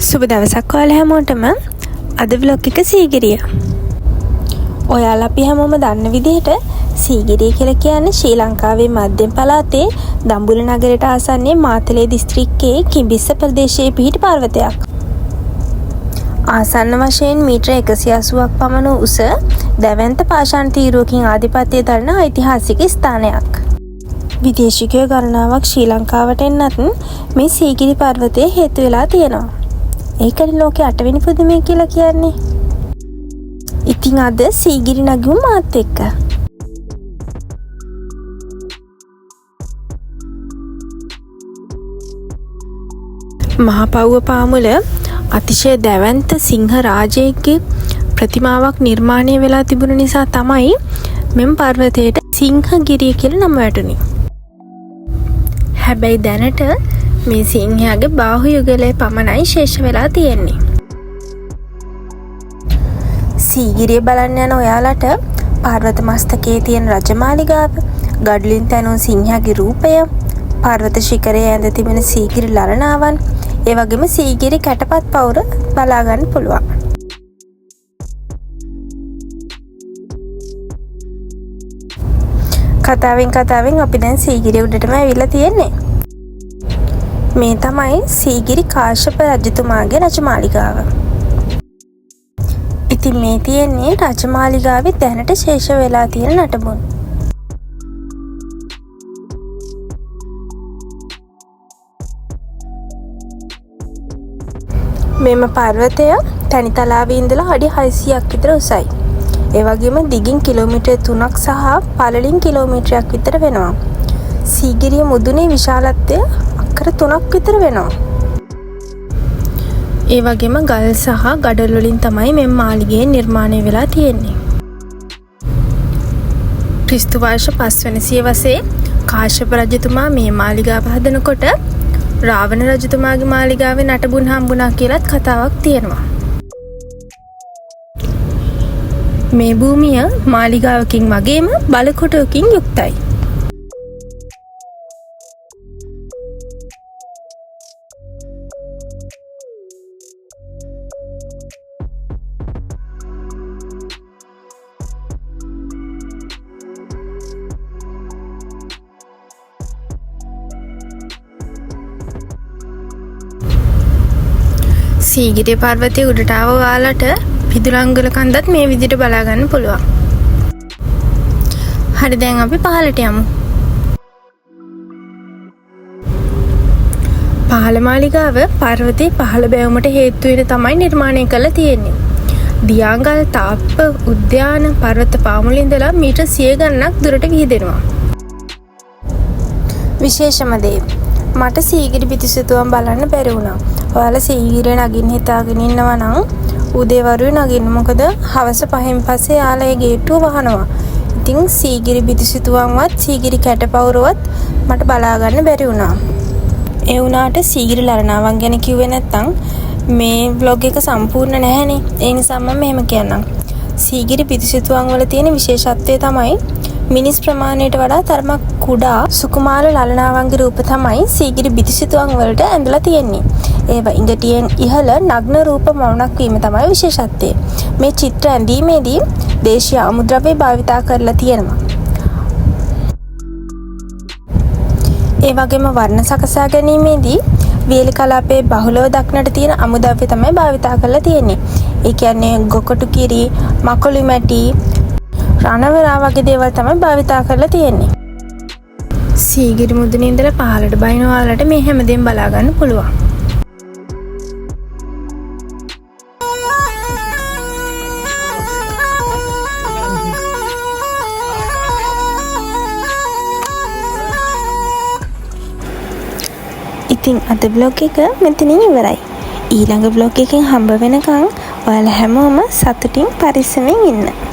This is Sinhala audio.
සුබ දවසක් ඔයාලා හැමෝටම. අද vlog එක සීගිරිය. ඔයාලා අපි හැමෝම දන්න විදිහට සීගිරිය කියලා කියන්නේ ශ්‍රී ලංකාවේ මධ්‍යම පළාතේ දඹුල්ල නගරයට ආසන්නයේ මාතලේ දිස්ත්‍රික්කයේ කිඹිස්ස ප්‍රදේශයේ පිහිටි පර්වතයක්. ආසන්න වශයෙන් මීටර 180ක් පමණ උස දැවැන්ත පාෂාණ තීරුවකින් ආධිපත්‍ය දරන ඓතිහාසික ස්ථානයක්. විදේශිකයෝ ගණනාවක් ශ්‍රී ලංකාවට එන්නත් මේ සීගිරි පර්වතය හේතු වෙලා තියෙනවා. ඒකනේ ලෝකේ 8 වෙනි පුදුමය කියලා කියන්නේ. ඉතින් අද සීගිරි නගිමු මාත් එක්ක. මහා පව්ව පාමුල අතිශය දැවැන්ත සිංහ රාජයෙක්ගේ ප්‍රතිමාවක් නිර්මාණය වෙලා තිබුණ නිසා තමයි මෙම පර්වතයට සිංහගිරිය කියලා නම වැටුනේ. හැබැයි දැනට මේ සිංහයාගේ බාහු යුගලය පමණයි ශේෂ වෙලා තියෙන්නේ. සීගිරිය බලන්න යන ඔයාලට පර්වත මස්තකයේ තියෙන රජමාලිගාව, ගඩොලින් තැනුණු සිංහයාගේ රූපය, පර්වත ශිඛරයේ ඇඳ තිබෙන සීගිරි ලලනාවන්, ඒ වගේම සීගිරි කැටපත් පවුර බලා ගන්න පුළුවන්. කතාවෙන් අපි දැන් සීගිරිය උඩටම ඇවිල්ලා තියෙන්නේ. මේ තමයි සීගිරි කාශ්‍යප රජතුමාගේ රජමාලිගාව. ඉතින් මේ තියෙන්නේ රජමාලිගාවේ දැනට ශේෂ වෙලා තියෙන නටබුන්. මෙම පර්වතය තනිතලාවේ ඉඳලා අඩි 600ක් විතර උසයි. ඒ වගේම දිගින් කිලෝමීටර් 3ක් සහ පළලින් කිලෝමීටරයක් විතර වෙනවා. සීගිරිය මුදුනේ විශාලත්වය අක්කර 3ක් විතර වෙනවා. ඒ වගේම ගල් සහ ගඩොල් වලින් තමයි මේ මාලිගය නිර්මාණය වෙලා තියෙන්නේ. ක්‍රිස්තු වර්ෂ 5 වෙනි සියවසේ කාශ්‍යප රජතුමා මේ මාලිගාව හදනකොට රාවණ රජතුමාගේ මාලිගාවේ නටබුන් හම්බුණා කියලාත් කතාවක් තියෙනවා. මේ භූමිය මාලිගාවකින් වගේම බලකොටුවකින් යුක්තයි. සීගිරිය පර්වතයේ උඩට ආව ඔයාලට පිදුලංගල කන්දත් මේ විදිහට බලා ගන්න පුළුවන්. හරි දැන් අපි පහළට යමු. පහළ මාලිගාව පර්වතයේ පහළ බැවුමට හේතු වෙන තමයි නිර්මාණය කරලා තියෙන්නේ. දියාංගල් තාප්ප උද්‍යාන පර්වත පාමුල ඉඳලා මීටර 100 ගණනක් දුරට විහිදෙනවා. විශේෂම දේ මට සීගිරි පිටිසුතුවම් බලන්න බැරි වුණා. ඔයාලා සීගිරිය නගින්න හිතාගෙන ඉන්නවා නම් උදේ වරුවේ නගින්න. මොකද හවස 5න් පස්සේ යාලා ඒ ගේට්ටුව වහනවා. ඉතින් සීගිරි පිටිසුතුවම්වත් සීගිරි කැටපවුරවත් මට බලා ගන්න බැරි වුණා. ඒ වුණාට සීගිරි ලලනාවන් ගැන කිව්වේ නැත්තම් මේ vlog එක සම්පූර්ණ නැහැනේ. ඒ නිසා මම මෙහෙම කියන්නම්. සීගිරි පිටිසුතුවම් වල තියෙන විශේෂත්වය තමයි මිනිස් ප්‍රමාණයට වඩා තරමක් කුඩා සුකුමාර ලලනාවන්ගේ රූප තමයි සීගිරි පිටිසුතුවම් වලට ඇඳලා තියෙන්නේ. ඒවා ඉඟටියෙන් ඉහළ නග්න රූප මවුනක් වීම තමයි විශේෂත්වය. මේ චිත්‍ර ඇඳීමේදී දේශීය අමුද්‍රව්‍ය භාවිතා කරලා තියෙනවා. ඒ වගේම වර්ණ සකසා ගැනීමේදී වියලි කලාපයේ බහුලව දක්නට තියෙන අමුද්‍රව්‍ය තමයි භාවිතා කරලා තියෙන්නේ. ඒ කියන්නේ ගොකොටු කිරි, මකුළු මැටි, රණවරා වගේ දේවල් තමයි භාවිතා කරලා තියෙන්නේ. සීගිරි මුදුනේ ඉඳලා පහළට බහින ඔයාලට මේ හැමදේම බලා ගන්න පුළුවන්. ඉතින් අද vlog එක මෙතනින් ඉවරයි. ඊළඟ vlog එකෙන් හම්බ වෙනකන් ඔයාලා හැමෝම සතුටින් පරිස්සමෙන් ඉන්න.